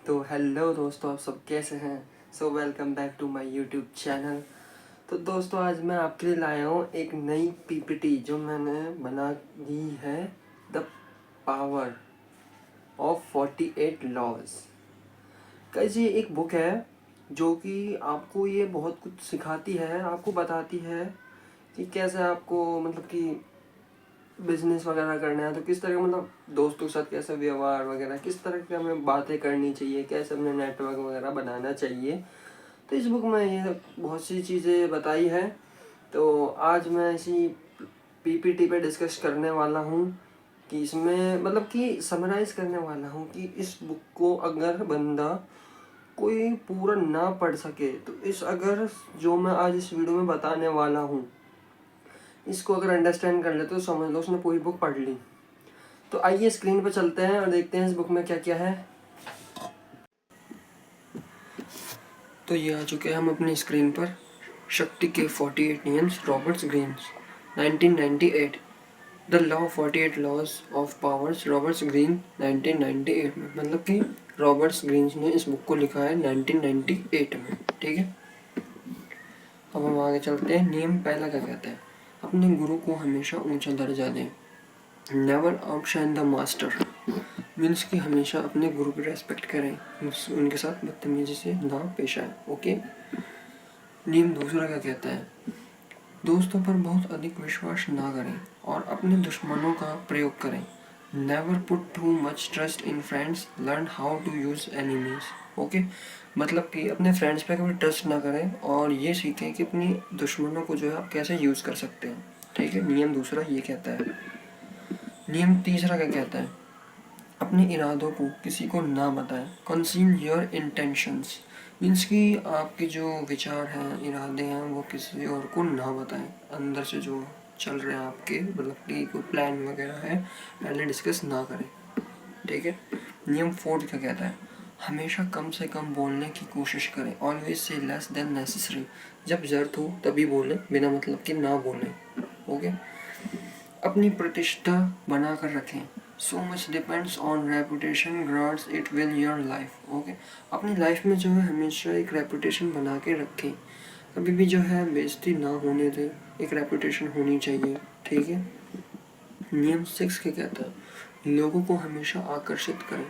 तो हेलो दोस्तों, आप सब कैसे हैं। Welcome back to my YouTube channel. तो दोस्तों, आज मैं आपके लिए लाया हूँ एक नई पीपीटी जो मैंने बना दी है, द पावर ऑफ 48 लॉज। कैसे ये एक बुक है जो कि आपको ये बहुत कुछ सिखाती है, आपको बताती है कि कैसे आपको मतलब कि बिजनेस वगैरह करना है तो किस तरह मतलब दोस्तों के साथ कैसे व्यवहार वगैरह, किस तरह की हमें बातें करनी चाहिए, कैसे अपने नेटवर्क वगैरह बनाना चाहिए। तो इस बुक में ये बहुत सी चीज़ें बताई है। तो आज मैं इसी पीपीटी पे डिस्कस करने वाला हूँ कि इसमें मतलब कि समराइज़ करने वाला हूँ कि इस बुक को अगर बंदा कोई पूरा ना पढ़ सके तो इस अगर जो मैं आज इस वीडियो में बताने वाला हूँ इसको अगर अंडरस्टैंड कर ले तो समझ लो उसने पूरी बुक पढ़ ली। तो आइए स्क्रीन पर चलते हैं और देखते हैं इस बुक में क्या क्या है। तो ये आ चुके हैं हम अपनी स्क्रीन पर। शक्ति के 48 नियम्स, Roberts Greenes, 1998। The law 48 laws of powers, Roberts Greene, 1998 में। मतलब कि रॉबर्ट्स ग्रीन्स ने इस बुक को लिखा है 1998 में। ठीक है, अब हम आगे चलते हैं। नियम पहला क्या कहता है? अपने गुरु को हमेशा ऊंचा दर्जा दें। Never outshine the master, means कि हमेशा अपने गुरु की रेस्पेक्ट करें, उनके साथ बदतमीजी से ना पेश आए। ओके। नियम दूसरा क्या कहता है? दोस्तों पर बहुत अधिक विश्वास ना करें और अपने दुश्मनों का प्रयोग करें। Never put too much trust in friends, learn how to use enemies. Okay, मतलब कि अपने फ्रेंड्स पे कभी ट्रस्ट ना करें और ये सीखें कि अपनी दुश्मनों को जो है आप कैसे यूज कर सकते हैं। ठीक है, नियम दूसरा ये कहता है। नियम तीसरा क्या कहता है? अपने इरादों को किसी को ना बताएं। कंसील योर इंटेंशंस, मीन्स कि आपके जो विचार हैं, इरादे हैं, वो किसी और को ना बताएं। अंदर से जो चल रहे हैं आपके, मतलब कि कोई प्लान वगैरह है, पहले डिस्कस ना करें। ठीक है। नियम फोर्थ क्या कहता है? हमेशा कम से कम बोलने की कोशिश करें। Always say less than necessary, जब ज़रूरत हो तभी बोलें, बिना मतलब कि ना बोलें। ओके। अपनी प्रतिष्ठा बना कर रखें। So much depends on reputation guards it will your life. Okay, अपनी लाइफ में जो है हमेशा एक रेपुटेशन बना के रखें, कभी भी जो है बेइज्जती ना होने दें, एक रेपुटेशन होनी चाहिए। ठीक है। नियम 6 क्या कहता है? लोगों को हमेशा आकर्षित करें।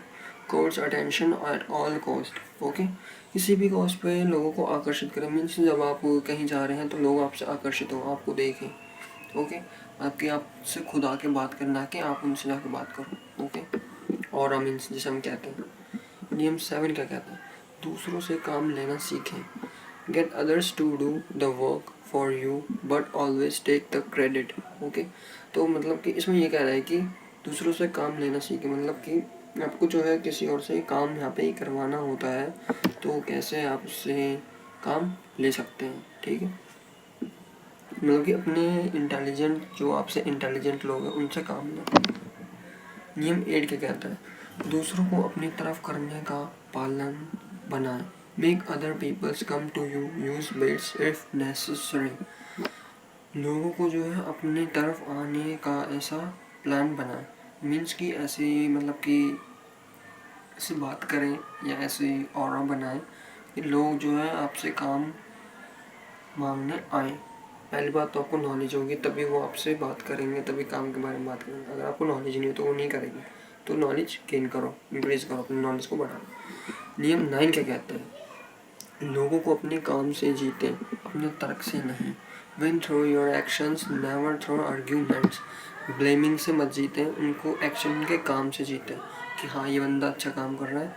Course attention at all cost. Okay, किसी भी कॉस्ट पे लोगों को आकर्षित करें, मीन्स जब आप कहीं जा रहे हैं तो लोग आपसे आकर्षित हो, आपको देखें। ओके, आपके आपसे खुद आके बात करना कि आप उनसे जाके बात करो। ओके, और मीन्स जिसे हम कहते हैं। नियम 7 क्या कहता है? दूसरों से काम लेना सीखें। Get others to do the work for you but always take the credit. Okay, तो मतलब कि इसमें ये कह रहा है कि दूसरों से काम लेना सीखें, मतलब कि आपको जो है किसी और से काम यहाँ पे ही करवाना होता है तो कैसे आप उससे काम ले सकते हैं। ठीक है, मतलब कि अपने इंटेलिजेंट, जो आपसे इंटेलिजेंट लोग हैं उनसे काम लें। नियम 8 क्या कहता है? दूसरों को अपनी तरफ करने का पालन बनाएं। Make other peoples come to you, use baits if necessary. लोगों को जो है अपनी तरफ आने का ऐसा प्लान बनाएं, मीन्स कि ऐसी मतलब कि ऐसी बात करें या ऐसी ऑरा बनाएं कि लोग जो है आपसे काम मांगने आए। पहली बात तो आपको नॉलेज होगी तभी वो आपसे बात करेंगे, तभी काम के बारे में बात करेंगे। अगर आपको नॉलेज नहीं हो तो वो नहीं करेंगे। तो नॉलेज गेन करो, इंक्रीज करो, अपनी नॉलेज को बढ़ाओ। नियम 9 क्या कहता है? लोगों को अपने काम से जीते, अपने तर्क से नहीं। Win through your actions, never through arguments. Blaming से मत जीते, उनको एक्शन के काम से जीते कि हाँ ये बंदा अच्छा काम कर रहा है,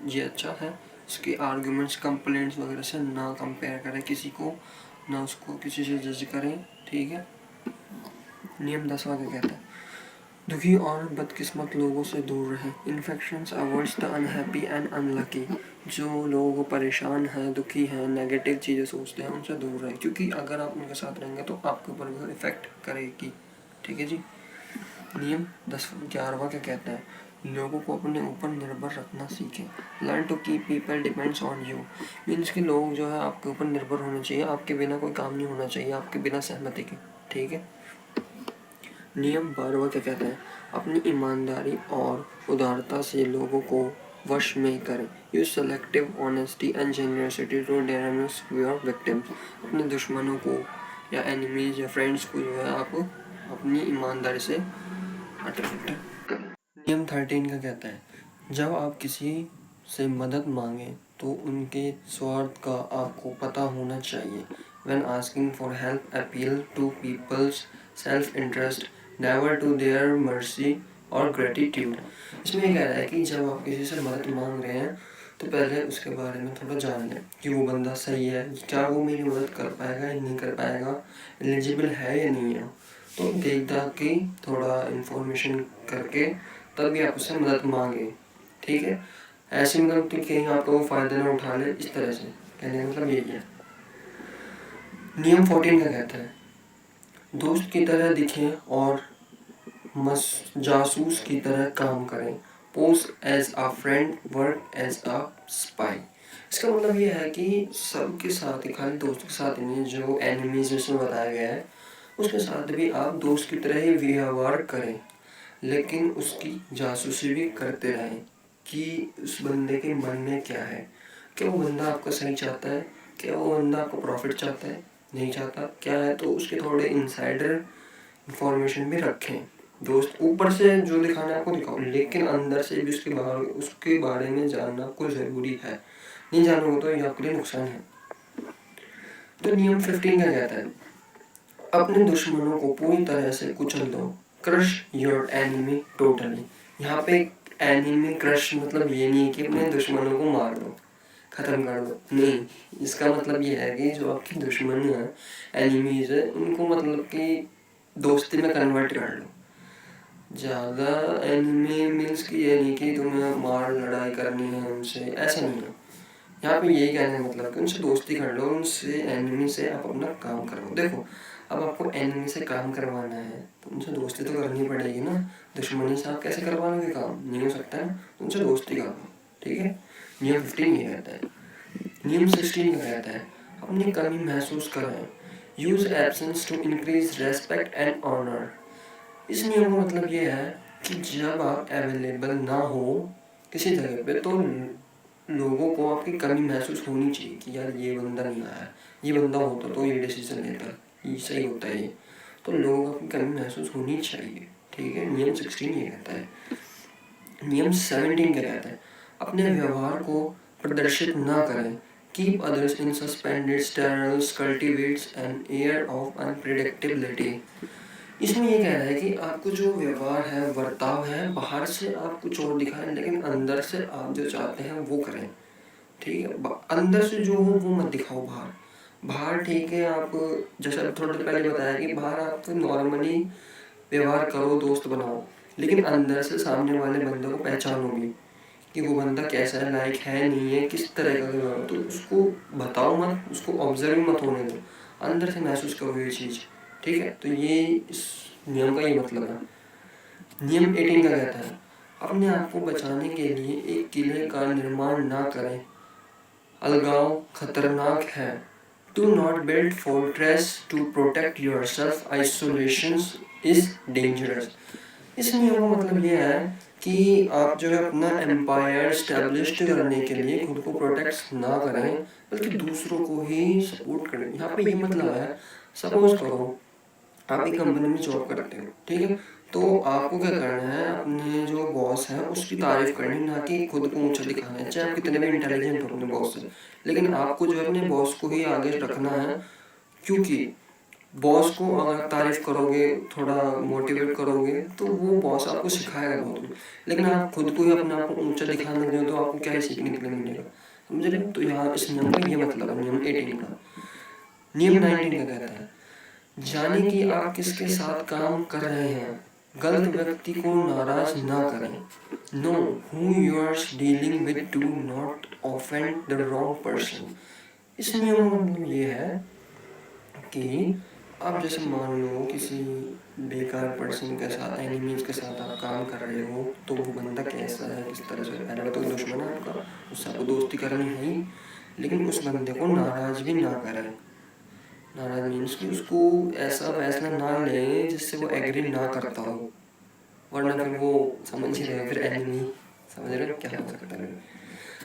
ये अच्छा है। उसके आर्ग्यूमेंट्स, कंप्लेंट्स वगैरह से ना कंपेयर करें किसी को, ना उसको किसी से जज करें। ठीक है। नियम 10वां क्या कहता है? दुखी और बदकिस्मत लोगों से दूर रहें। Infections avoids the unhappy and unlucky. जो लोग परेशान हैं, दुखी हैं, नेगेटिव चीज़ें सोचते हैं, उनसे दूर रहें, क्योंकि अगर आप उनके साथ रहेंगे तो आपके ऊपर भी इफेक्ट करेगी। ठीक है जी। नियम 11वां क्या कहता है? लोगों को अपने ऊपर निर्भर रखना सीखें। Learn to keep people depends on you, means कि लोग जो है आपके ऊपर निर्भर होने चाहिए, आपके बिना कोई काम नहीं होना चाहिए, आपके बिना सहमति के। ठीक है। नियम 12वां क्या कहता है? अपनी ईमानदारी और उदारता से लोगों को वश में करें। Use selective honesty and genuinity to denounce your victims. अपने दुश्मनों को या एनिमीज या फ्रेंड्स को जो है आप अपनी ईमानदारी से अट्रैक्ट करें। नियम 13 का कहता है, जब आप किसी से मदद मांगें तो उनके स्वार्थ का आपको पता होना चाहिए। When asking for help, appeal to people's self-interest, never to their mercy or gratitude. इसमें ये कह रहा है कि जब आप किसी से मदद मांग रहे हैं तो पहले उसके बारे में थोड़ा जान लें कि वो बंदा सही है, क्या वो मेरी मदद कर पाएगा या नहीं कर पाएगा, एलिजिबल है या नहीं है। तो देख दाख के थोड़ा इन्फॉर्मेशन करके तभी आप उससे मदद मांगे, ठीक है। ऐसे मतलब कि कहीं आपका वो फ़ायदा ना उठा ले, इस तरह से कहने का मतलब यही है। नियम 14 का कहता है, दोस्त की तरह दिखें और जासूस की तरह काम करें। Pose as a friend, work as a spy. इसका मतलब ये है कि सबके साथ ही, खाली दोस्त के साथ नहीं, जो एनिमीज में बताया गया है उसके साथ भी आप दोस्त की तरह ही व्यवहार करें, लेकिन उसकी जासूसी भी करते रहें कि उस बंदे के मन में क्या है, क्या वो बंदा आपका सही चाहता है, क्या वो बंदा आपको प्रॉफिट चाहता है, नहीं चाहता क्या है। तो उसके थोड़े इनसाइडर इंफॉर्मेशन भी रखें। दोस्त ऊपर से जो दिखाना है आपको दिखाओ, लेकिन अंदर से भी उसके बारे में जानना आपको ज़रूरी है। नहीं जानोगे तो ये आपके लिए नुकसान है। तो नियम 15 का कहता है, अपने दुश्मनों को पूरी तरह से कुचल दो। Crush your enemy totally. यहाँ पे एनिमी क्रश मतलब ये नहीं है कि अपने दुश्मनों को मार दो, खत्म कर दो, नहीं। इसका मतलब ये है कि जो आपके दुश्मन हैं, एनिमीज है, उनको मतलब कि दोस्ती में कन्वर्ट कर लो। ज़्यादा एनिमी मीन्स कि ये नहीं कि तुम्हें मार लड़ाई करनी है उनसे, ऐसा नहीं है। यहाँ पे यही कहने का मतलब कि उनसे दोस्ती कर लो, उनसे एनिमी से आप अपना काम करवाओ। देखो, अब आपको एनिमी से काम करवाना है तो उनसे दोस्ती तो करनी पड़ेगी ना। दुश्मनी से आप कैसे करवा लोगे काम, नहीं हो सकता ना। उनसे दोस्ती करो, ठीक है। नियम 15 ये कहता है। नियम 16 का कहता है, अपनी कमी महसूस करें। Use absence to increase respect and honour. इस नियम का मतलब ये है कि जब आप अवेलेबल ना हो किसी जगह पे तो लोगों को आपकी कमी महसूस होनी चाहिए कि यार ये बंदा नहीं आया, ये बंदा होता तो ये डिसीजन लेता, ये सही होता है ये। तो लोगों को अपनी कमी महसूस होनी चाहिए, ठीक है। नियम 16 ये कहता है। नियम 17 क्या कहता है, अपने व्यवहार को प्रदर्शित ना करें। Keep others in suspended terrors cultivates an air of unpredictability. इसमें ये कह रहा है कि आपको जो व्यवहार है, बर्ताव है, बाहर से आप कुछ और दिखाएं, लेकिन अंदर से आप जो चाहते हैं वो करें, ठीक है। अंदर से जो हो वो मत दिखाओ बाहर। बाहर ठीक है, आप जैसा थोड़ी देर पहले बताया कि बाहर आप नॉर्मली व्यवहार करो, दोस्त बनाओ, लेकिन अंदर से सामने वाले बंदे को पहचानो भी कि वो बंदा कैसा है, लायक है नहीं है, किस तरह का व्यवहार। तो उसको बताओ मत, उसको ऑब्जर्व मत होने दो, अंदर से महसूस करो ये चीज़, ठीक है। तो ये इस नियम का ये मतलब है। नियम 18 का कहता है, अपने आप को बचाने के लिए एक किले का निर्माण ना करें। अलगाव खतरनाक है। Do not build fortress to protect yourself, isolation is dangerous. इस नियम का मतलब ये है कि आप जो है अपना एम्पायर स्टैब्लिश करने के लिए खुद को प्रोटेक्ट ना करें, बल्कि दूसरों को ही सपोर्ट करें। यहाँ पे ये मतलब है, सपोज करो आप एक कंपनी में जॉब करते हो, ठीक है। तो आपको क्या करना है, अपने जो बॉस है उसकी तारीफ करनी, ना कि खुद को ऊंचा दिखाना है। चाहे आप कितने भी इंटेलिजेंट हो अपने बॉस से, लेकिन आपको जो है अपने बॉस को ही आगे रखना है। क्योंकि बॉस को अगर तारीफ करोगे, थोड़ा मोटिवेट करोगे, तो वो बॉस आपको सिखाएगा बहुत। लेकिन आप खुद को ही अपने आप को ऊंचा दिखाने लगे तो आपको क्या ही सीखने के लिए मिलेगा, समझ रहे हो। तो यहाँ इस नियम का ये मतलब है, नियम 18 का। नियम 19 का कहता है, जाने कि आप किसके साथ काम कर रहे हैं, गलत व्यक्ति को नाराज ना करें। Know who you are dealing with, do not offend the wrong person. इस नियम का मतलब ये है कि आप जैसे मान लो किसी बेकार पर्सन के साथ, एनिमीज के साथ आप काम कर रहे हो, तो वो बंदा कैसा है, किस तरह से, पहले तो दुश्मन है आपका, उससे आपको दोस्ती करनी है ही, लेकिन उस बंदे को नाराज भी ना करें। नाराज मीन्स कि उसको ऐसा फैसला ना लें जिससे वो एग्री ना करता हो, वरना फिर वो समझ ही रहे, फिर एनिमी समझ रहे हो क्या हो सकता है।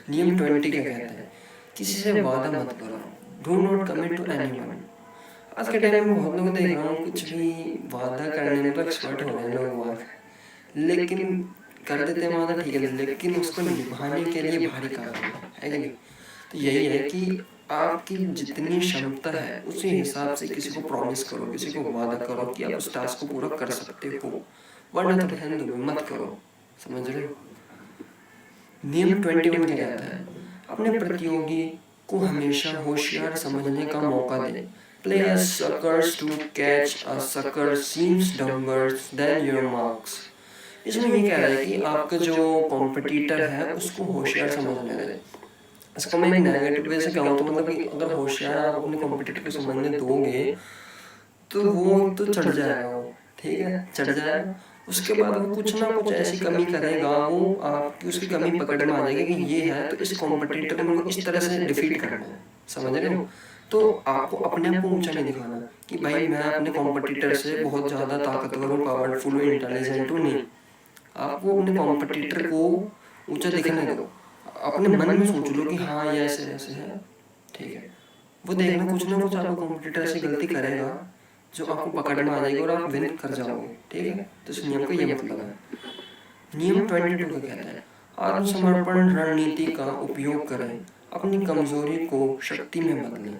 नियम 20 क्या कहता है, किसी से वादा मत करो, do not commit to anyone. आज के टाइम में बहुत लोग देख रहा हूँ कुछ भी वादा करने में तो एक्सपर्ट हो रहे हैं लोग वहाँ, लेकिन कर देते हैं वादा ठीक है, लेकिन उसको निभाने के लिए भारी काम है कि नहीं। तो यही है कि आपकी जितनी क्षमता है उसी हिसाब से किसी को प्रॉमिस करो, किसी को वादा करो कि आप उस टास्क को पूरा कर सकते हो, वरना तो रहने दो, मत करो। समझ रहे हो। नियम 21 क्या कहता है, अपने प्रतियोगी को हमेशा होशियार समझने का मौका दें। Play a suckers to catch a sucker seems dumber than your marks। इसमें ये कह रहा है कि आपका जो कॉम्पिटिटर है उसको होशियार समझने दें। इसको मैं एक नेगेटिव वे से कहूँ तो मतलब कि अगर होशियार आप अपने कॉम्पिटिटर को समझने दोगे तो वो तो चढ़ जाएगा, वो ठीक है चढ़ जाएगा, उसके बाद वो कुछ ना कुछ ऐसी कमी करेगा, वो आपकी उसकी कमी पकड़ में आ जाएगी कि ये है तो इस कॉम्पिटिटर को इस तरह से डिफीट करना है। समझ रहे हो। तो आपको अपने आप को ऊंचा नहीं दिखाना कि भाई मैं अपने कॉम्पिटिटर से बहुत ज़्यादा ताकतवर हूँ, पावरफुल हूँ, इंटेलिजेंट हूँ, नहीं। आपको अपने कॉम्पिटिटर को ऊंचा दिखने दो, अपने मन में सोच लो कि हाँ ये ऐसे ऐसे है, ठीक है। वो देखना कुछ ना कुछ आपका कॉम्पिटिटर ऐसी गलती करेगा जो आपको पकड़ में आ जाएगी और आप विन कर जाओगे, ठीक है। तो इस नियम का ये मतलब है। नियम 22 का कहता है, आत्मसमर्पण रणनीति का उपयोग करें, अपनी कमजोरी को शक्ति में बदलें।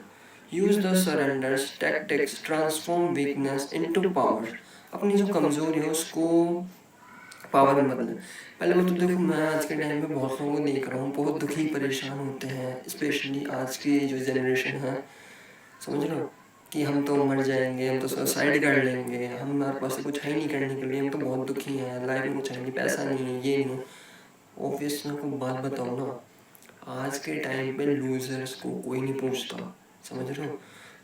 Use the surrenders tactics transform weakness into power. अपनी जो कमजोरी है उसको पावर में बदलें। पहले वो तो देखो, मैं आज के टाइम में बहुत लोगों को देख रहा हूँ बहुत दुखी परेशान होते हैं, स्पेशली आज की जो जनरेशन है। समझ रहे हो कि हम तो मर जाएंगे, हम तो सुसाइड कर लेंगे, हमारे पास कुछ है ही नहीं करने के लिए, हम तो बहुत दुखी हैं, लाइफ में कुछ है नहीं, पैसा नहीं है, ये नहीं। ऑब्वियस मैं आपको बात बताऊँ ना, आज के टाइम पे लूजर्स को कोई नहीं पूछता। समझ रहे हो।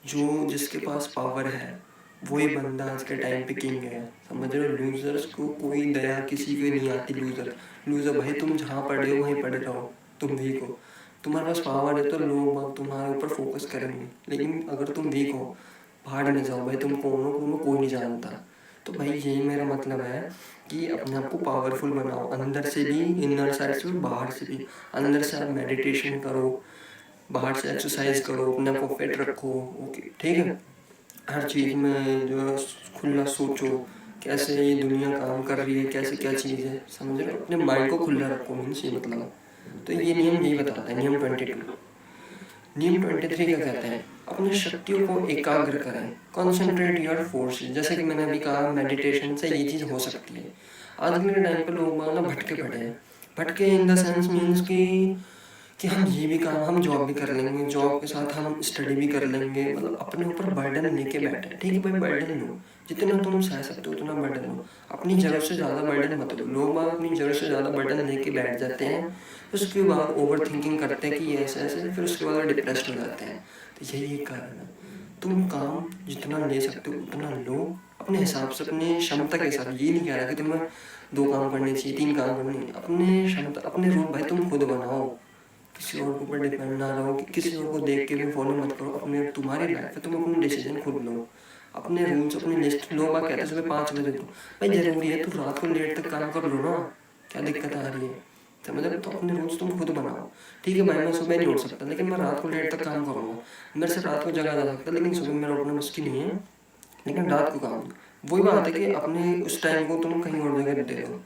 जो जिसके पास पावर है वही बंदा आज के टाइम पे किंग है। समझ रहे हो। लूजर्स को कोई दया किसी को नहीं आती। लूजर लूजर भाई तुम जहाँ पढ़े हो वहीं पढ़े रहो, तुम वीक हो। तुम्हारे पास पावर है तो लोग तुम्हारे ऊपर फोकस करेंगे, लेकिन अगर तुम वीक हो बाहर में जाओ भाई, तुम कौन हो तुम्हें कोई नहीं जानता। तो भाई यही मेरा मतलब है कि अपने आप को पावरफुल बनाओ, अंदर से भी, इनर साइड से भी, बाहर से भी। अंदर से आप मेडिटेशन करो, बाहर से एक्सरसाइज करो, अपने आप को फिट रखो, ओके ठीक है। हर चीज़ में जो खुला सोचो, कैसे ये दुनिया काम कर रही है, कैसे क्या चीज़ है। समझ रहे हो। अपने माइंड को खुला रखो, मीन्स ये मतलब। तो ये नियम यही बताता है, नियम 22। नियम 23 क्या कहते हैं, अपनी शक्तियों को एकाग्र करें, कॉन्सेंट्रेट योर फोर्स। जैसे कि मैंने अभी कहा मेडिटेशन से ये चीज़ हो सकती है। आज के टाइम पे लोग ना भटके पड़े हैं। भटके इन द सेंस मीन्स कि हम ये भी काम, हम जॉब भी कर लेंगे, जॉब के साथ हम स्टडी भी कर लेंगे, मतलब अपने ऊपर बर्डन लेके बैठे। ठीक है भाई, बर्डन लो, जितना तुम सह सकते हो उतना बर्डन लो, अपनी जरूरत से ज़्यादा बर्डन मत लो। लोग अपनी जरूरत से ज़्यादा बर्डन लेके बैठ जाते हैं, उसके बाद ओवर थिंकिंग करते हैं कि ये ऐसे ऐसे, फिर उसके बाद डिप्रेस्ड हो जाते हैं। तो यही एक कारण है। तुम काम जितना ले सकते हो उतना लो, अपने हिसाब से, अपने क्षमता के हिसाब। ये नहीं कह रहा कि तुम्हें 2 काम करने चाहिए, 3 काम करने, अपने क्षमता, अपने रूल भाई तुम खुद बनाओ। किसी और के ऊपर डिपेंड ना रहो, कि किसी और को देख के भी फॉलो मत करो। अपने तुम्हारी लाइफ है, तुम अपने डिसीजन खुद लो, अपने रूल्स, अपनी लिस्ट। लोग बात कहते हैं सुबह 5 बजे दो, भाई जरूरी है तो रात को लेट तक काम कर लो ना, क्या दिक्कत आ रही है। समझ रहे। तो अपने रूल्स तुम खुद बनाओ। ठीक है भाई, मैं सुबह नहीं उठ सकता लेकिन मैं रात को लेट तक काम करूँगा, मेरे से रात को जगा जा सकता लेकिन सुबह मेरा उठना मुश्किल नहीं है, लेकिन रात को काम। वही बात है कि अपने उस टाइम को तुम कहीं और जगह दे दो।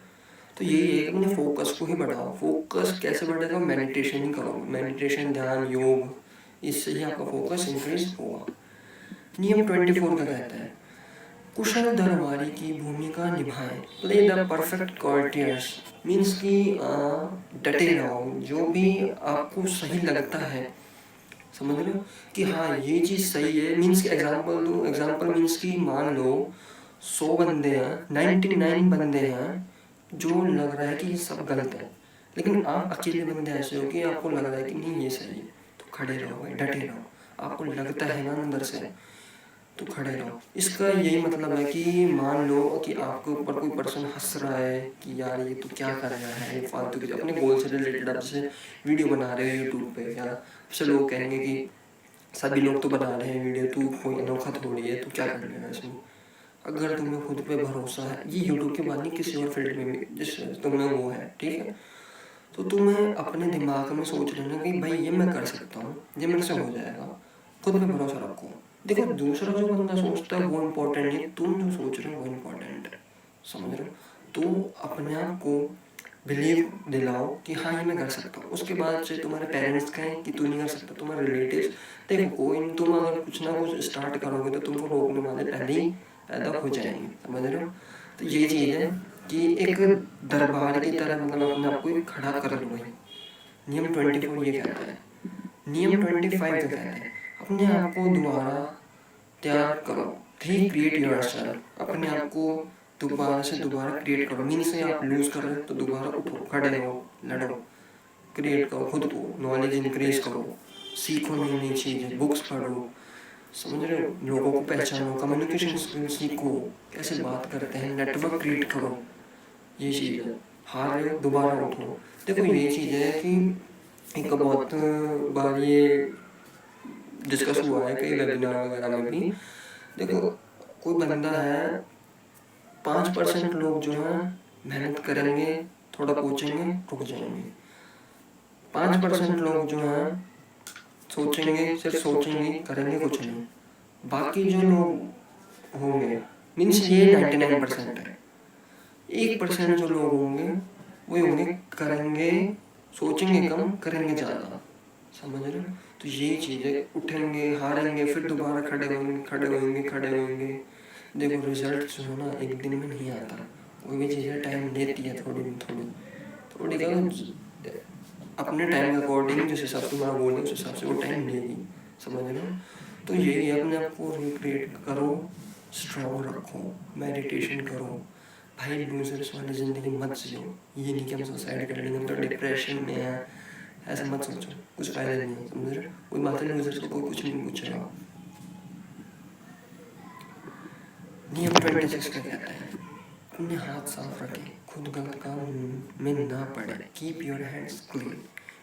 तो यही है कि अपने फोकस को ही बढ़ाओ। फोकस कैसे बढ़ेगा, मेडिटेशन ही करो, मेडिटेशन, ध्यान, योग, इससे ही आपका फोकस इंक्रीज होगा। नियम 24 का कहता है, कुशल दरबारी की भूमिका निभाएं, प्ले द परफेक्ट कॉर्टियर्स। मीन्स कि डटे रहो, जो भी आपको सही लगता है। समझ रहे हो कि हाँ ये चीज़ सही है। मीन्स कि एग्जाम्पल दूँ, एग्जाम्पल मीन्स कि मान लो 100 बंदे हैं, 99 बंदे हैं जो लग रहा है कि ये सब गलत है, लेकिन आप अकेले बंदे ऐसे हो कि आपको लग रहा है कि नहीं ये सही है, तो खड़े रहो भाई, डटे रहो। आपको लगता है ना अंदर से, तो खड़े रहो। इसका यही मतलब है कि मान लो कि आपके ऊपर कोई पर्सन हंस रहा है कि यार ये तो क्या कर रहा है, ये फालतू की, अपने गोल से रिलेटेड आप जैसे वीडियो बना रहे हो यूट्यूब पे, या आपसे लोग कहेंगे कि सभी लोग तो बना रहे हैं वीडियो, तू कोई अनोखा थोड़ी है, तू क्या कर लेगा इसमें। अगर तुम्हें खुद पे भरोसा है, ये यूट्यूब के बाद नहीं किसी और फील्ड में भी जिस तुम्हें वो है, ठीक है, तो तुम्हें अपने दिमाग में सोच लेना कि भाई ये मैं कर सकता हूँ, ये मेरे से हो जाएगा। खुद पे भरोसा रखो। देखो दूसरा जो बंदा सोचता है वो इम्पोर्टेंट नहीं है, तुम जो सोच रहे हो वो इम्पोर्टेंट है। समझ रहे हो? तो अपने आप को बिलीव दिलाओ कि हाँ ये मैं कर सकता हूँ। उसके बाद से तुम्हारे पेरेंट्स कहें कि तू नहीं कर सकता, तुम्हारे रिलेटिव्स, देखो कोई नहीं, तुम अगर कुछ ना कुछ स्टार्ट करोगे तो तुमको रोकने वाले पहले ही पैदा हो जाएंगे। समझ रहे हो? तो ये चीज़ है कि एक दरबार की तरह मतलब अपने आप को एक खड़ा कर लो भाई। नियम 24 ये कहता है। नियम 25 जो कहता है अपने आप को दोबारा तैयार करो, रिक्रिएट योरसेल्फ। अपने आप को दोबारा से दोबारा क्रिएट करो। मीन से आप लूज कर रहे हो तो दोबारा उठो, खड़े हो, लड़ो, क्रिएट करो खुद को, नॉलेज इंक्रीज करो, सीखो नई नई चीज़ें, बुक्स पढ़ो। समझ रहे हो? लोगों को पहचानो, कम्युनिकेशन स्किल सीखो, कैसे बात करते हैं, नेटवर्क क्रिएट करो। ये चीज़ है। हार रहे हो दोबारा उठो। देखो ये चीज़ है कि एक बहुत बार ये डिस्कस हुआ है कई वेबिनार वगैरह में भी। देखो कोई बंदा है, 5% लोग जो हैं मेहनत करेंगे, थोड़ा कोचेंगे, रुक जाएंगे। 5% लोग जो हैं सोचेंगे, सिर्फ सोचेंगे, करेंगे कुछ नहीं। बाकी जो लोग होंगे, मीन्स ये 99% है। 1% जो लोग होंगे वो होंगे करेंगे, सोचेंगे कम, करेंगे ज़्यादा। समझ रहे हो? तो ये चीज़ें, उठेंगे, हारेंगे, फिर दोबारा खड़े होंगे, खड़े होंगे, खड़े होंगे। देखो रिजल्ट जो है ना एक दिन में नहीं आता, कोई भी चीज़ें टाइम लेती है, थोड़ी थोड़ी थोड़ी क्या, अपने टाइम के अकॉर्डिंग जिस हिसाब से तुम्हारा गोल है उस हिसाब से वो टाइम लेगी। समझ रहे हो? तो यही है, अपने आप को रिक्रिएट करो, स्ट्रॉन्ग रखो, मेडिटेशन करो भाई। लूजर्स वाली ज़िंदगी मत जियो। ये नहीं कि हम सुसाइड कर लेंगे, हम तो डिप्रेशन में हैं, ऐसा मत सोचो, कुछ फ़ायदा नहीं है। समझ रहे हो? कोई बात है, लूजर्स को कोई कुछ नहीं पूछेगा। नियम 26 क्या कहता है? अपने हाथ साफ रखें, खुद गलत काम में ना पड़े। Keep your hands clean.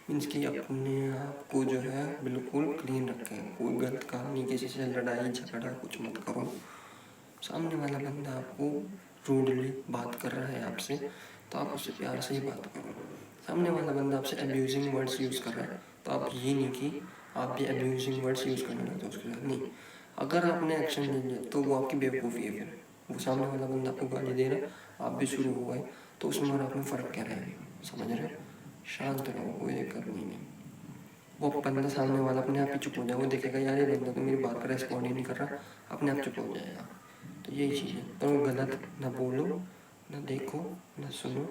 Means कि अपने आप को जो है बिल्कुल क्लीन रखें। कोई गलत काम नहीं, किसी से लड़ाई झगड़ा कुछ मत करो। सामने वाला बंदा आपको रूडली बात कर रहा है आपसे, तो आप उससे प्यार से ही बात करो। सामने वाला बंदा आपसे अब्यूजिंग वर्ड्स यूज़ कर रहा है, तो आप ये नहीं कि आप भी अब्यूजिंग वर्ड्स यूज़ करने लगते हो उसके साथ। नहीं, अगर आपने एक्शन ले लिया तो वो आपकी बेवकूफ़ी है। फिर वो सामने वाला बंदा आपको गाली दे रहा है, आप भी शुरू हो गए, तो उसमें और आप में फ़र्क क्या रहेगा? समझ रहे हो? शांत रहो, कोई दिक्कत नहीं। वो बंदा सामने वाला अपने आप ही चुप हो जाए, वो देखेगा यार ये बंदा तो मेरी बात पर रेस्पॉन्ड ही नहीं कर रहा, अपने आप चुप हो जाएगा। तो यही चीज़ है। तो गलत ना बोलो, ना देखो, ना सुनो,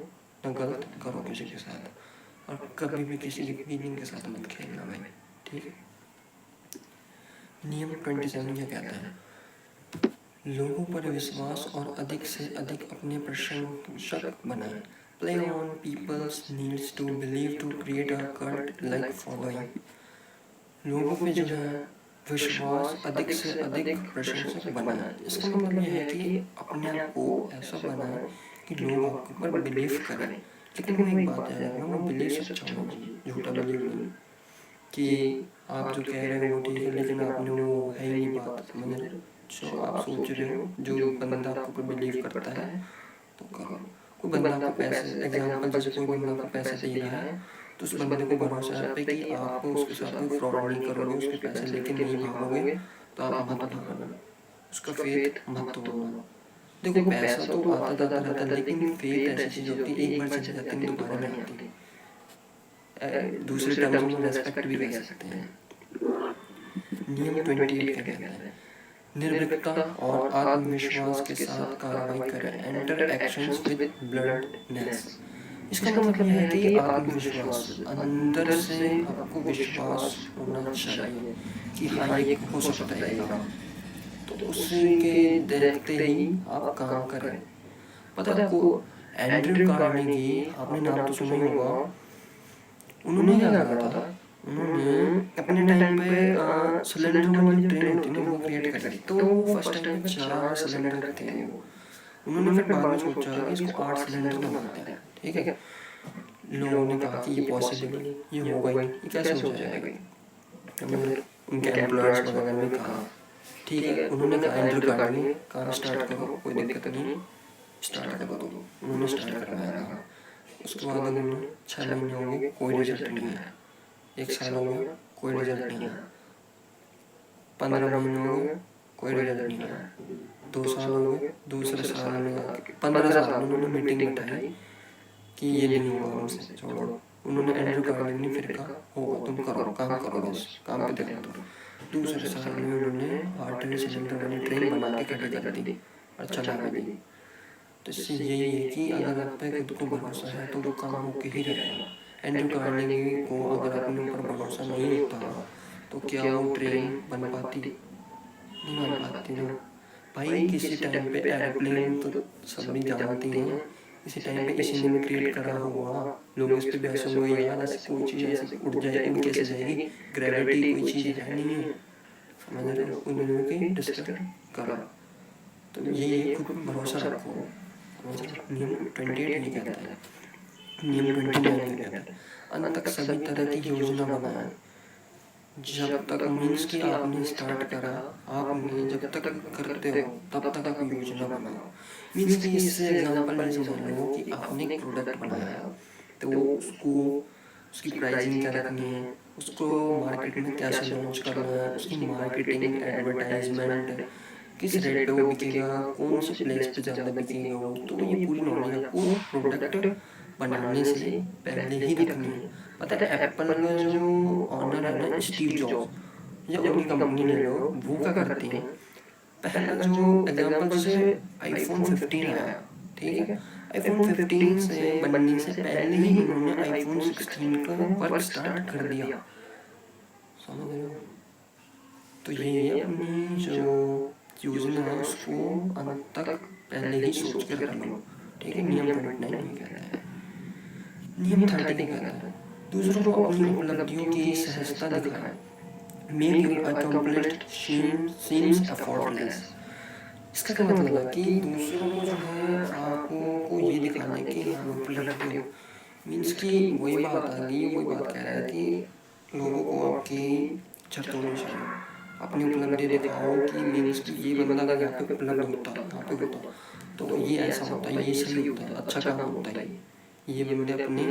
ना गलत करो किसी के साथ, और कभी भी किसी की फीलिंग के साथ मत खेलना भाई। ठीक है? नियम 27 क्या कहता है? लोगों पर विश्वास और अधिक से अधिक अपने प्रशंसक बनाएं। Play on people's needs to believe to create a cult like following. लोगों पे जो है विश्वास, अधिक से अधिक प्रशंसक बनाएं। इसका मतलब यह है कि अपने आप को ऐसा बनाएं कि लोग आपके ऊपर बिलीव करें। लेकिन वो एक बात याद रखना, वो बिलीव सच्चा होना चाहिए, झूठा बिलीव नहीं कि आप जो कह रहे हो वो ठीक है लेकिन आपने वो है ही नहीं बात। समझ रहे हो? जो आप सोच रहे हो, जो बंदा आपके ऊपर बिलीव करता है तो करो। कोई बंदा आपको पैसे, एग्जाम्पल जैसे कोई बंदा आपको पैसे दे रहा है, तो उस बंदे को भरोसा है पे कि आप उसके साथ कोई फ्रॉड नहीं करोगे, उसके पैसे लेके नहीं भागोगे, तो आप मत भागना, उसका फेथ मत तोड़ना। देखो पैसा तो आता जाता रहता है, लेकिन फेथ ऐसी चीज़ होती है, एक बार चली जाती है दोबारा नहीं आती। दूसरे टर्म्स में रेस्पेक्ट भी कह सकते हैं। नियम 28 क्या कहता है? निर्भीकता और आत्मविश्वास के साथ कार्रवाई करें। Enter actions with boldness. इसका मतलब यह है कि आत्मविश्वास, अंदर से आपको विश्वास होना चाहिए कि हाँ ये हो सकता है ये काम, तो उसके देखते ही आप काम करें। पता है आपको, एंड्रयू कार्नेगी, आपने नाम तो सुना ही होगा। उन्होंने क्या करा था, उन्होंने अपने टाइम पे सिलेंडर वाली जो ट्रेन होती है ना वो क्रिएट करी थी। तो फर्स्ट टाइम पे 4 सिलेंडर थे वो। उन्होंने फिर बाद में सोचा कि इसको 8 सिलेंडर बनाते हैं। ठीक है? लोगों ने कहा कि ये पॉसिबल नहीं, ये होगा ही नहीं, ये कैसे हो जाएगा? मतलब उनके एम्प्लॉयर्स वगैरह ने कहा ठीक है, उन्होंने कहा एंड्रयू कार्नेगी काम स्टार्ट करो, कोई दिक्कत नहीं, स्टार्ट करो। तो उन्होंने स्टार्ट करवाया था। उसके बाद उन्होंने 6 महीने हो गए, कोई रिजल्ट नहीं आया। 1 साल हो गया, कोई रिजल्ट नहीं आया। 15 महीने हो गए, कोई रिजल्ट नहीं आया। 2 साल हो गए, दूसरे साल में आके 15 साल उन्होंने मीटिंग बैठाई कि ये नहीं होगा हमसे, छोड़ो। उन्होंने एंड्रयू कार्नेगी ने फिर कहा होगा, तुम करो, काम करो, बस काम पे ध्यान दो। दूसरे साल में उन्होंने आर्टरी सिलेंडर वाली ट्रेन बना के खड़ी कर दी और चला भी दी। तो इससे यही है कि अगर आप पे खुद को भरोसा है तो वो काम होके ही रहेगा। एंड्रयू कार्नेगी को अगर अपने ऊपर भरोसा नहीं होता तो क्या वो ट्रेन बन पाती? नहीं बन पाती ना भाई। किसी टाइम पे एयरप्लेन तो सभी जानती हैं, इसी टाइम पे इसी ने क्रिएट करा होगा। लोग इस पे बहस होंगे, यार ऐसी कोई चीज़ ऐसी उड़ जाए, उड़ कैसे जाएगी? ग्रेविटी कोई चीज़ है नहीं है, समझ रहे हो? उन्होंने डिस्कस करा। तो ये खुद पर भरोसा रखो। नियम 28 ये कहता है, नियम 29 ये कहता है, अंत तक सभी तरह की योजना बनाए। जब तक मीन्स कि आपने स्टार्ट करा, आपने जब तक करते हो तब तक आप योजना बनाओ। मीन्स कि इससे एग्जांपल ये समझ लो कि आपने एक प्रोडक्ट बनाया तो उसको उसकी प्राइसिंग क्या रखनी है, उसको मार्केट में कैसे लॉन्च करना है, उसकी मार्केटिंग एडवर्टाइजमेंट किस रेट पे वो बिकेगा, कौन सी प्लेस पे ज़्यादा बिकेगा वो, तो ये पूरी नॉलेज आपको प्रोडक्ट बनाने से पहले ही रखनी है। पता है एप्पल का जो ऑनर है ना, स्टीव जॉब्स, या उनकी कंपनी ले लो, वो क्या करती हैं, पहला जो एग्जांपल से आईफोन 15 आया, ठीक है, आईफोन 15 से बनने से पहले ही उन्होंने आईफोन 16 का वर्क स्टार्ट कर दिया, समझ रहे हो? तो ये अपनी जो योजना है उसको अंत तक पहले ही सोच कर रख लो, ठीक है। नियम 29 ये कहता है। नियम 30 कहता है, दूसरों को अपनी उपलब्धियों की सहजता दिखाएं। Make your accomplished seems effortless. इसका क्या मतलब है कि दूसरों को जो है आपको ये दिखाने की हम उपलब्धि हो, मीन्स कि वही बात आ गई, वही बात कह रहा है कि लोगों को आपकी इज्जत होनी चाहिए, अपनी उपलब्धि दिखाओ कि मीन्स कि ये बंदा अगर यहाँ पे उपलब्ध होता, यहाँ पे होता तो ये ऐसा होता है, ये सही होता है, अच्छा काम होता है, ये बंदे अपने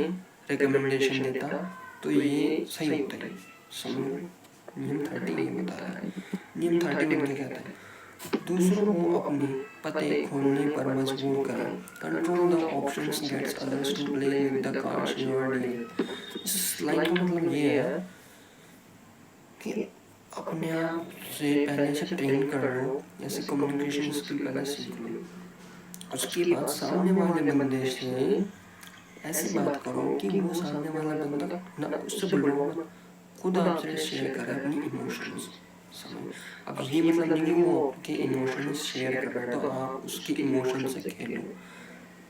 रिकमेंडेशन देता तो ये सही होता है, समझ। नियम 30 ये बता रहा है। नियम 31 क्या कहता है, दूसरों को अपने पते खोलने पर मजबूर करें। Control the options gets others to play with the cards you are dealing. इस लाइन का मतलब ये है कि अपने आप से पहले से ट्रेन कर लो, जैसे कम्युनिकेशन स्किल पहले सीख लो, उसके बाद सामने वाले बंदे से ऐसी बात करो कि वो सामने वाला बंदा ना उससे बोलो मत, खुद आपसे शेयर करे अपनी इमोशंस, समझ। अब ये मतलब नहीं कि वो आपके इमोशंस शेयर कर रहा है तो आप उसकी इमोशन से खेलो,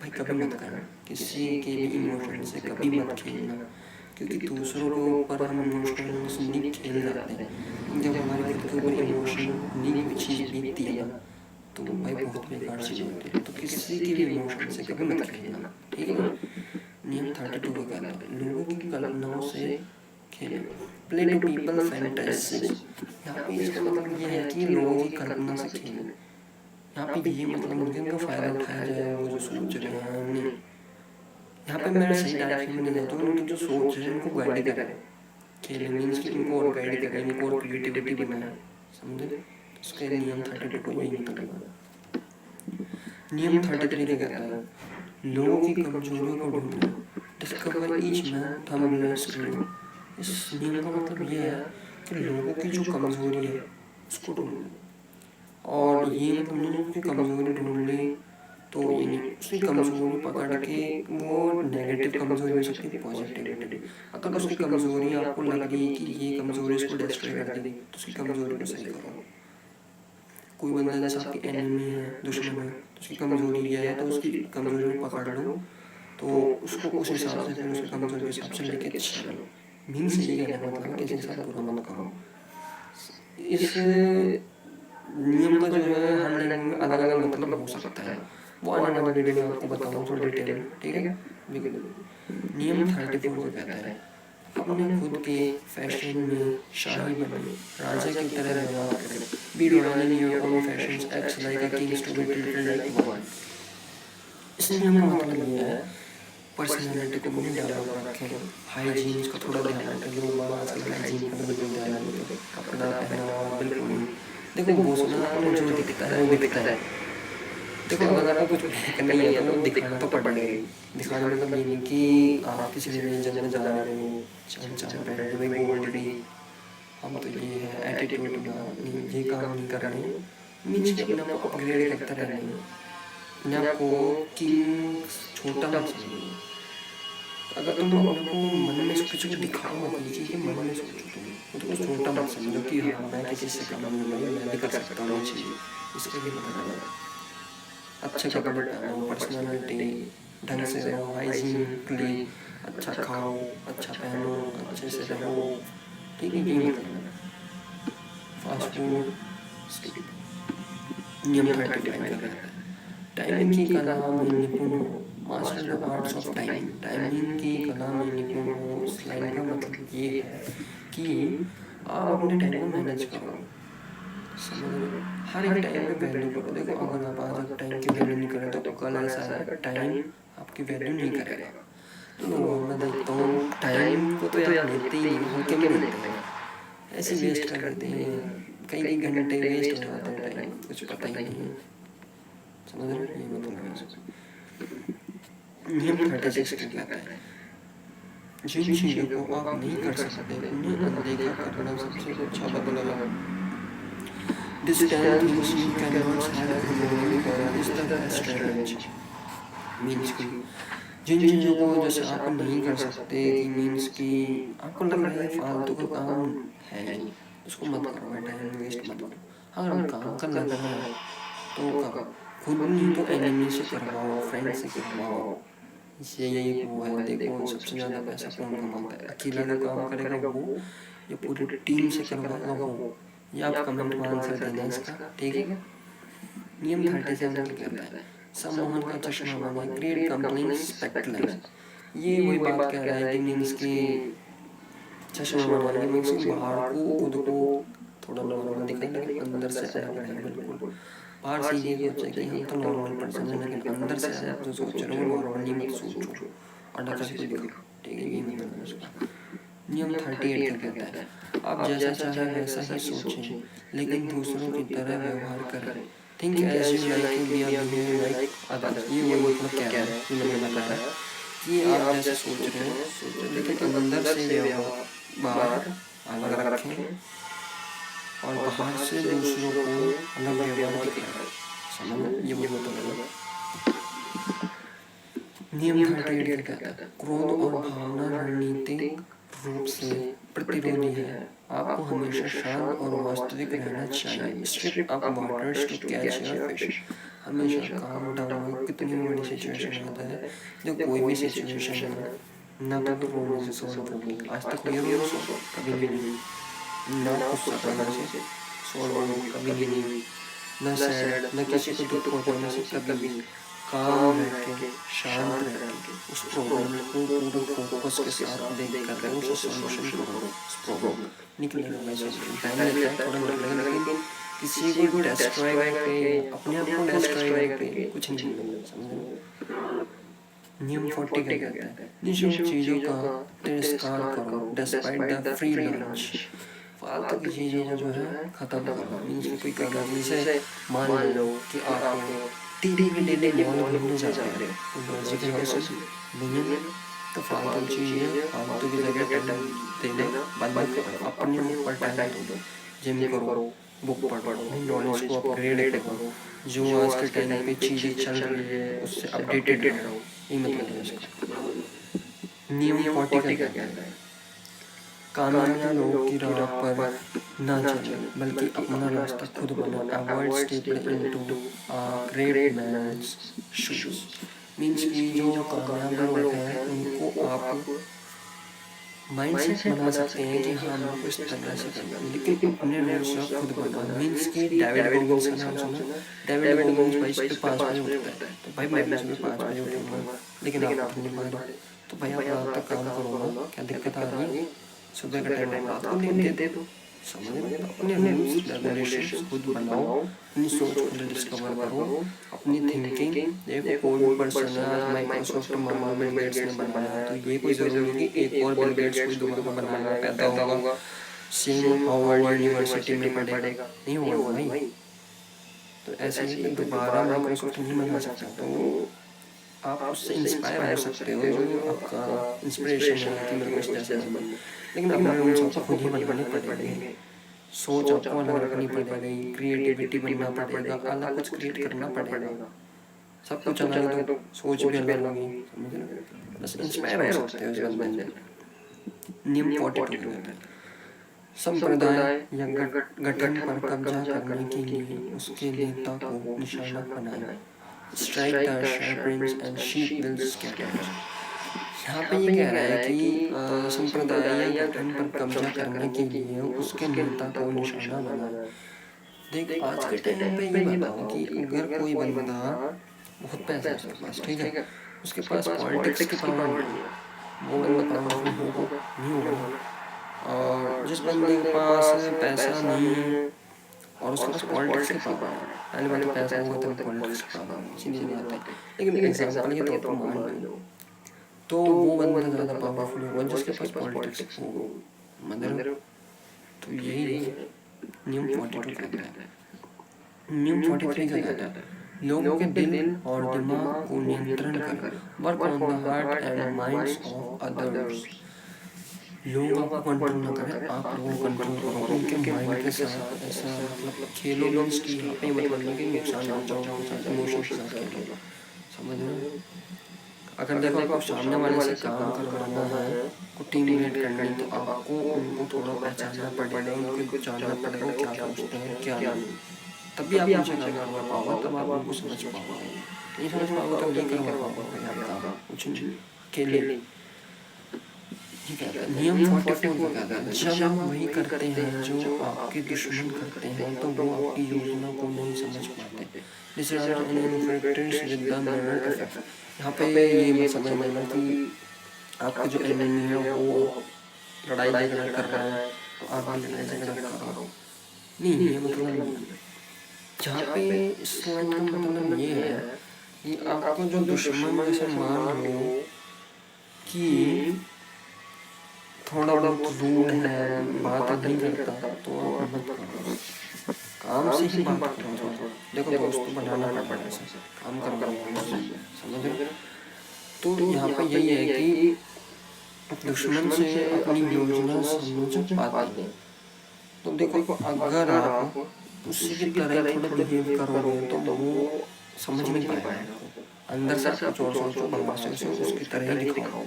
भाई कभी मत करना, किसी के भी इमोशन से कभी मत खेलना, क्योंकि दूसरों के ऊपर हम इमोशंस नहीं खेल जाते हैं। जब हमारे खुद के ऊपर इमोशन नहीं कोई चीज़ बीतती है ना, तो भाई बहुत बेकार चीज़ होती है। तो किसी के भी इमोशन से कभी मत खेलना, ठीक है ना। नियम 32 का कहता है, लोगों की कल्पनाओं से खेलें। Play to people fantasies. यहाँ पे इसका मतलब ये है कि लोगों की कल्पना से खेलें। यहाँ पे ये मतलब नहीं कि उनका फ़ायदा उठाया जाए, वो जो सोच रहे हैं नहीं, यहाँ पे मैं सही डायरेक्शन में नहीं जाता हूँ, उनकी जो सोच है उनको गाइड करें। खेलें मीन्स कि उनको और गाइड करें, उनको और क्रिएटिविटी बनाएं, समझे। इसके नियम 32 को यही मतलब है। नियम 33 कहता है, लोगों की कमजोरियों को ढूंढना। Discover each man thumbnail screen. इस नियम का मतलब ये है कि लोगों की जो कमजोरी है उसको ढूंढना, और ये मतलब नहीं उसकी कमजोरी ढूंढ ली तो ये नहीं, उसकी कमजोरी पकड़ के, वो नेगेटिव कमजोरी हो सकती है, पॉजिटिविटी। अगर उसकी कमजोरी आपको लग रही कि ये कमजोरी इसको डिस्ट्रॉय कर देगी तो उसकी कमजोरी को सही करो। कोई बंदा जैसा आपकी एनिमी है, दुश्मन है, तो उसकी कमजोरी ये है तो उसकी कमजोरी को पकड़ लो, तो उसको उस हिसाब से फिर उसकी कमजोरी के हिसाब से लेके चलो। मीन्स यही कहने का मतलब किसी के साथ बुरा मत करो। इस नियम का जो है हर लैंग्वेज में अलग अलग मतलब हो सकता है, वो आने वाली वीडियो में आपको बताऊँ थोड़ा डिटेल में, ठीक है। नियम 34 को कहता है, अपने खुद के फैशन में शाही बने, राजा की तरह व्यवहार करें। Be royal in your own fashions, act like a king to be treated like one. इस नियम का मतलब ये है, पर्सनैलिटी को भी डेवलप रखें, हाइजीन का थोड़ा ध्यान रखें। लोग बाग आजकल हाइजीन का बिल्कुल ध्यान नहीं देते, अपना पहनावा बिल्कुल नहीं। देखो घोषणा में जो दिखता है वो दिखता है। देखो अगर आपको कुछ करना ही है तो दिखाना तो पड़ेगा ही। दिखाना मतलब ये नहीं कि आप किसी रिलीजन में जा रहे हो, चांद पहन के भाई गोल्ड डी, हम तो ये है एटीट्यूड ना, नहीं ये काम नहीं कर रहे हैं। मीन्स कि अपने आप को अपग्रेड करते रहना है, अपने आप को किंग छोटा मत समझो। अगर तुम अपने को मन में किसी को दिखाओ मत, ये चीज़ मन में सोचो, तुम खुद को छोटा मत समझो कि हाँ मैं किसी से कम नहीं हूँ, भाई मैं भी कर सकता हूँ ये चीज़। इसके लिए पता करना, अच्छे कपड़े पहनो, पर्सनालिटी ढंग से रहो, हाइजीनिकली अच्छा खाओ, अच्छा पहनो, अच्छे से रहो, ठीक है। ये मत करना फास्ट फूड। नियम 35 का कहता है टाइमिंग की कला में निपुण हो, master the arts of timing. Timing की कला में निपुण हो, इस लाइन का मतलब ये है कि आप अपने टाइम को मैनेज करो, समझ रहे हो? हर एक टाइम पे वैल्यू करो। देखो अगर आप आज अगर टाइम की वैल्यू नहीं करें तो कल ऐसा आएगा टाइम आपकी वैल्यू नहीं करेगा। तो मैं देखता हूँ टाइम को तो यार लेते ही नहीं, हल्के में लेते हैं, ऐसे वेस्ट कर देते हैं, कई कई घंटे वेस्ट हो जाते हैं, टाइम कुछ पता ही नहीं है, समझ रहे हो? ये मतलब है इसका। नियम 36 क्या कहता है, जिन चीज़ों को आप नहीं कर सकते उन्हें अनदेखा करना सबसे अच्छा बदलाव है। This 10 things you cannot have ignoring them is the best revenge. Means की जिन चीज़ों को जैसे आप नहीं कर सकते, कि मीन्स कि आपको लग रहा है फालतू का काम है नहीं, उसको मत करो, टाइम वेस्ट मत करो। अगर हम काम कर लग रहा है तो खुद नहीं तो एनिमी से करवाओ, फ्रेंड से करवाओ। इससे ये वो है, देखो सबसे ज़्यादा पैसा कौन कमाता है, अकेला जो काम करेगा वो या पूरी टीम से करवाएगा वो। ये आप कमेंट में आंसर देना इसका, ठीक है। नियम 37 क्या कहता है, सम्मोहन का चश्मा बनाए, क्रिएट कंप्लेन स्पेक्टलेस। ये वही बात कह रहा है कि मीन्स की चश्मा बनाएंगे, मीन्स की बाहर को खुद को थोड़ा नॉर्मल दिखाए लेकिन अंदर से अलग रहे बिल्कुल। बाहर से ये सोचे कि हम तो नॉर्मल पर्सन है, लेकिन अंदर से आप जो सोच रहे हो नॉर्मली मत सोचो, अलग किसी को दिखाओ, ठीक है। ये मतलब है उसका। नियम 38 क्या कहता है, आप जैसा चाहे वैसा ही सोचें लेकिन दूसरों की तरह व्यवहार करें। Think as you like to be behave like others. ये वही मतलब क्या है कि मैंने बताया कि आप जैसे सोच रहे हैं सोचें, लेकिन अंदर से व्यवहार बाहर अलग रखें और बाहर से दूसरों को अलग व्यवहार दिखाएं, समझ? ये वही मतलब है। नियम 38 क्या कहता है, क्रोध और भावना रणनीतिक रूप से प्रतिरोधी है, आपको हमेशा शांत और वास्तविक रहना चाहिए। Strip up waters to catch your fish. हमेशा काम डाउन। कितनी बड़ी सिचुएशन आता है, जो कोई भी सिचुएशन है ना तो रोने से सॉल्व होगी, आज तक हुई है सॉल्व? कभी नहीं हुई। ना गुस्सा करने से सॉल्व होगी, कभी नहीं हुई। ना सैड, ना किसी को दुख पहुंचाने से कभी नहीं। काम रह के शांत रह के उस प्रॉब्लम को पूरे फोकस के साथ देख कर उसे सॉल्यूशन करो, उस प्रॉब्लम निकलेगा भाई सॉल्यूशन। टाइम लगता है, थोड़ा लगेगा, लेकिन किसी को डिस्ट्रॉय करके अपने आप को डिस्ट्रॉय करके कुछ नहीं मिलेगा, समझ? नियम 40 क्या कहता है, निःशुल्क चीज़ों का तिरस्कार करो डिस्पाइट द फ्री लंच। फालतू की चीज़ों को जो है ख़त्म करो। मीन्स कोई करना, जैसे मान लो कि आप डेली मॉल घूमने जा रहे हो, तो लॉजिक है उसमें नहीं है, तो फालतू चीज़ें फालतू की जगह टाइम देना बंद करो, अपने ऊपर टाइम दो, जिम करो, बुक पढ़ो, अपनी नॉलेज को अपग्रेड करो, जो आज के टाइम पे चीज़ें चल रही है उससे अपडेटेड रहो। ये मतलब है इसका। नियम 40 का कहता है, कामयाबी लोगों की राह पर ना चले बल्कि अपना रास्ता खुद बना। Avoid stepping into great man's shoes. Means कि जो कामयाब लोग हैं उनको आप माइंडसेट बना सकते हैं कि हाँ मेरे को इस तरह से करना है, लेकिन अपने रूल्स खुद बना। मीन्स कि डेविड गोगिंस का नाम सुना? डेविड गोगिंस भाई सुबह 5 बजे उठता है, तो भाई मैं भी सुबह 5 बजे उठूंगा, लेकिन आप उठ नहीं पा रहे, तो भाई आप रात तक काम करो ना, क्या दिक्कत आ रही है? सुबह का टाइम आप रात को नहीं देते, तो समझ रहे हो? अपने रूल्स रेगुलेशंस खुद बनाओ, अपनी सोच खुद डिस्कवर करो, अपनी थिंकिंग। देखो कोई भी पर्सन है, आज माइक्रोसॉफ्ट मान लो बिल गेट्स ने बनाया, तो ये कोई ज़रूरी नहीं कि एक और बिल गेट्स कोई दोबारा बनाएगा, पैदा होगा, सेम हार्वर्ड यूनिवर्सिटी में पढ़ेगा, नहीं होगा भाई। तो ऐसे ही कि दोबारा माइक्रोसॉफ्ट नहीं बना सकता, तो आप उससे इंस्पायर हो सकते हो, जो आपका इंस्पिरेशन है कि मेरे को इस जैसा बनना, लेकिन अपने रूल्स आपको खुद ही बनाने पड़ेंगे। सोच आपको अलग रखनी पड़ेगी, क्रिएटिविटी बनना पड़ेगा, अलग कुछ क्रिएट करना पड़ेगा। सब कुछ अलग है तो सोच भी अलग होगी, समझ रहे हो? बस इंस्पायर हो सकते हो उस बंदे से। नियम 42 कहता है, संप्रदाय या गठन पर कब्जा करने के लिए उसके नेता को निशाना बनाए। Strike the shepherds and sheep will scatter. यहाँ पे ये कह रहा है कि संप्रदाय या गठन पर कब्जा करने के लिए उसके नेता को निशाना बनाए। देख आज के टाइम पे ये बताओ कि अगर कोई बंदा बहुत पैसा है उसके पास, ठीक है, उसके पास पॉलिटिक्स की पावर नहीं है, वो बंदा पावरफुल होगा नहीं होगा। और जिस बंदे के पास पैसा नहीं है और उसके पास पॉलिटिक्स की पावर है, पहली बात तो पैसा होगा तभी पॉलिटिक्स की पावर है, सीधी बात है। लेकिन एग्जाम्पल के तौर पर मान लो तो वो बंदा ज़्यादा पावरफुल होगा जिसके पास पॉलिटिक्स हो, मतलब तो यही है नियम 42 कहता है। नियम 43 का कहता है, लोगों के दिल और दिमाग को नियंत्रण करें, work on the heart and minds of others. लोग आपको कंट्रोल ना करें, आप लोगों को कंट्रोल करो उनके माइंड के साथ। ऐसा मतलब खेलो मीन्स की यहाँ पे मतलब नहीं कि नुकसान पहुँचाओ उनके साथ, इमोशन के साथ खेलो, समझ रहे हो? अगर देखो आपको सामने वाले से काम करवाना है, को टीम लीड करनी, तो आपको उनको थोड़ा पहचानना पड़ेगा, उनको जानना पड़ेगा क्या सोचते हैं क्या नहीं, तभी आप उनसे काम करवा पाओगे, तब आप उनको समझ पाओगे। नहीं समझ पाओगे तो नहीं करवा पाओगे आप काम कुछ नहीं अकेले। ठीक है, नियम 44 का कहता है, जब आप वही करते हैं जो आपके दुश्मन करते हैं तो वो आपकी योजना को नहीं समझ पाते। यहाँ पे ये मत समझ लेना कि आपका जो एनिमी है वो लड़ाई झगड़ा कर रहा है तो आप भी लड़ाई झगड़ा करो, नहीं ये मतलब नहीं है। जहाँ पे इस लाइन का मतलब ये है कि आपको जो दुश्मन जैसे मान लो कि थोड़ा बहुत रूड है, बात नहीं करता, तो आप मत करो, काम से ही बात करो थोड़ा। देखो दोस्त तो बनाना पड़ेगा, ऐसा काम करवाओ, समझ रहे? तो यहाँ पे यही है कि दुश्मन से अपनी योजना समझ पाते हैं। तो देखो अगर आप उसी की तरह थोड़ा बिहेव करोगे तो वो समझ नहीं पाएगा, अंदर से आप कुछ और सोचो, बाहर से उसकी तरह ही दिखाओ,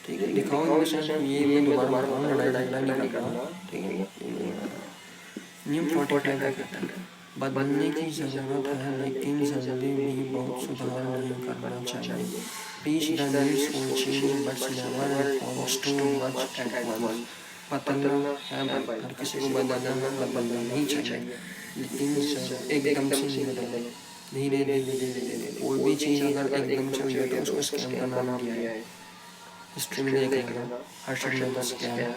ठीक है, दिखाओ इन द सेंस ये मैं दोबारा बताऊँ, लड़ाई झगड़ा नहीं करना, ठीक है। नियम 45 का कहता है, बदलने की ज़रूरत है लेकिन जल्दी भी बहुत सुधार नहीं करना चाहिए। Teach the needs for change but never response too much at once. बदलना है, हर किसी को बदलना है, बदलना नहीं चाहिए, लेकिन एकदम से नहीं बदले, धीरे धीरे धीरे धीरे। कोई भी चीज़ अगर एकदम से हुई तो उसको स्कैम का नाम दिया है, हिस्ट्री में देख लेना, हर्षवर्धन स्कैम,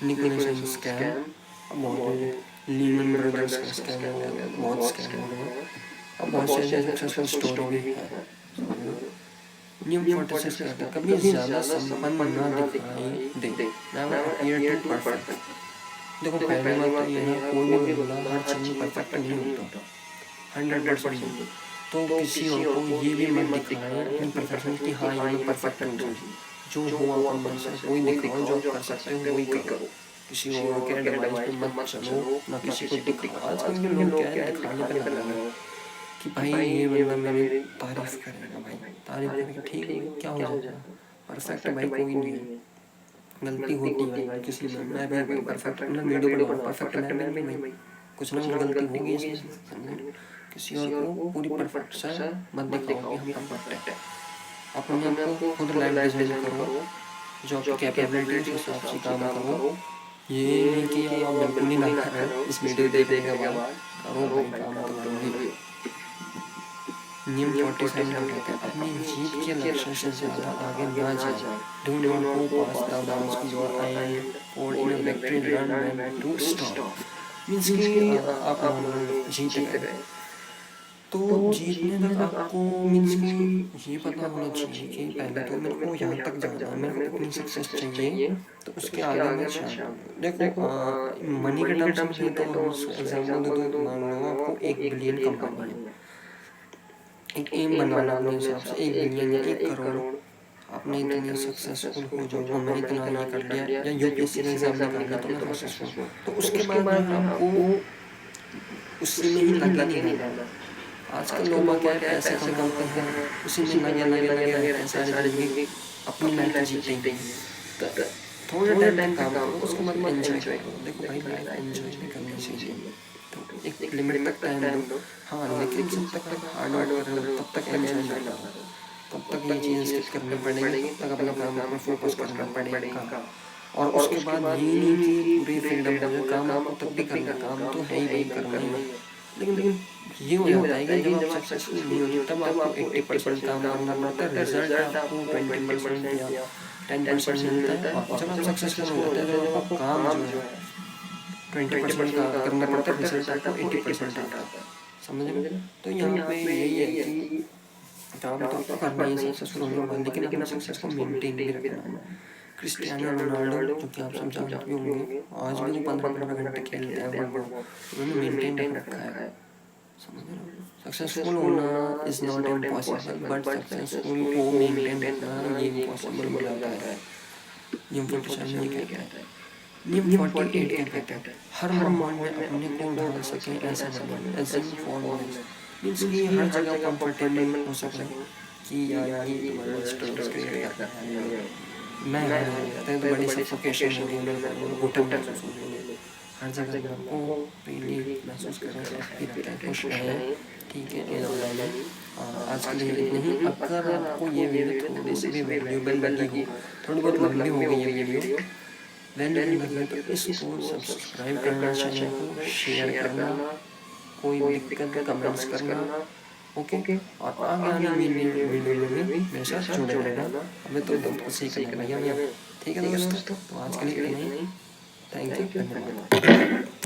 निकोलसन स्कैम, अब बहुत लीमन ब्रदर्स का स्कैम हो गया, बहुत स्कैम हो गया, अब बहुत से सक्सेसफुल स्टोरी भी है। नियम 46 कहता है, कभी ज़्यादा संपन्न ना दिखाई दे, नेवर अपीयर टू परफेक्ट। देखो पहली बात तो ये है, कोई भी बंदा हर चीज़ में परफेक्ट नहीं होता, 100% नहीं। तो किसी और को ये भी मत दिखाएं अपनी परफेक्शन की, हाँ ये मैं परफेक्ट हूँ, जो हो आप अंदर से वही दिखाओ, जो आप कर सकते हो वही करो, किसी और के एडवाइस पे मत चलो, ना किसी को दिखाओ। आजकल के लोग क्या है, दिखाने पे लगे हैं कि भाई ये बंदा मेरी तारीफ करेगा, भाई तारीफ करेगा, ठीक है क्या हो जाता है, परफेक्ट भाई कोई नहीं है, गलती होती है भाई किसी में, मैं भी भाई परफेक्ट ना वीडियो बना परफेक्ट मैं भी भाई कुछ ना कुछ गलती होगी इसमें, समझे? किसी और को पूरी परफेक्ट सा मत दिखाओ कि हम परफेक्ट है, अपने आप को खुद लाइफ डिजाइन करो, जो आपकी कैपेबिलिटी है उस हिसाब से काम करो। ये नहीं कि आप बिल्कुल ही ना करो, इस वीडियो देखने के बाद करो भाई काम तो करो ही। नियम 47 का कहते हैं, अपनी जीत के लक्ष्य से ज़्यादा आगे ना जाए, do not go past the marks you are and और in a victory learn when to stop. Means कि आप मान लो जीत गए, तो जीतने तक आपको मीन्स कि ये पता होना चाहिए कि पहले तो मेरे को यहाँ तक जाना है, मेरे को इतनी सक्सेस चाहिए, तो उसके आगे मैं चलूँ। देखो मनी के टर्म्स में नहीं, तो हम एग्जाम्पल दे दो, मान लो आपको 1 बिलियन कंपनी है, एक एम बनाना अपने हिसाब से 1 बिलियन या 1 करोड़, आपने इतनी सक्सेसफुल हो जाओ, मैं इतना ये कर लिया या यूपीएससी का एग्जाम निकाल लिया तो मैं सक्सेसफुल, तो उसके बाद जो है आपको उसी में ही लगे नहीं रहना। आजकल लोग क्या है, पैसे कमाते हैं, उसी में लगे रहते हैं सारी जिंदगी, अपनी लाइफ जीते ही नहीं। तो थोड़े टाइम तक काम करो, उसके बाद एंजॉय करो। देखो भाई लाइफ एंजॉय भी करनी चाहिए, तो एक लिमिट तक टाइम दो। हाँ, लेकिन जब तक हार्ड वर्क कर रहे हो तब तक एंजॉय ना करो, तब तक ये चीज़ स्किप करनी पड़ेगी, तब तक अपने काम पर फोकस करना पड़ेगा। और उसके बाद ये नहीं कि पूरी फ्रीडम हो जाए, काम आपको तब भी करना, काम तो है ही भाई, करना ही है। लेकिन ये हो जाता है कि जब आप सक्सेसफुल नहीं होते तब आपको 80% काम करना पड़ता है, रिजल्ट आपको 20% या 10% मिलता है। और जब आप सक्सेसफुल हो जाते हैं तो आपको काम जो है 20% का करना पड़ता है, रिजल्ट आपको 80% आता है। समझ रहे हो? तो यहाँ पे यही है कि काम तो आपको करना ही, सक्सेसफुल होने के बाद, लेकिन अपने सक्सेस को मेंटेन भी रखना है। क्रिस्टियानो रोनाल्डो, जो कि आप सब जानते होंगे, आज भी वो 15-15 घंटे खेलते हैं फुटबॉल, उन्होंने मेंटेन रख रखा है। समझ रहे हो? सक्सेसफुल होना is not impossible, but successful को मेंटेन रखना ये इम्पॉसिबल हो जाता है। नियम 47 ये कहता है, नियम 48 क्या कहता है, हर माहौल में अपने को ढाल सके ऐसा बने, एज्यूम फॉर्मूलाइज। मीन्स कि हर जगह कंफर्टेबल हो सके कि यार ये तुम्हारा स्ट्रगल्स क्रिएट कर रहा है, मैं रहते हैं तो बड़ी सफोकेशन हो रही है, मेरे को घुटन महसूस हो रही है, हर जगह आपको फ्रीली महसूस करें, हैप्पी रहते हैं, खुश रहें। ठीक है, इन ऑनलाइन आज के लिए इतने ही। अगर आपको ये वीडियो थोड़ी सी भी वैल्यूएबल लगी हो, थोड़ी बहुत लंबी हो गई ये वीडियो, वैल्यूएबल लगी तो इसको सब्सक्राइब करना, चैनल को शेयर करना, कोई दिक्कत कमेंट्स करना, ओके। और आगे आने वीडियो में भी मेरे साथ जुड़े रहना, हमें तो बहुत कुछ सीखना है भैया। ठीक है दोस्तों, तो आज के लिए इतना ही। थैंक यू, धन्यवाद।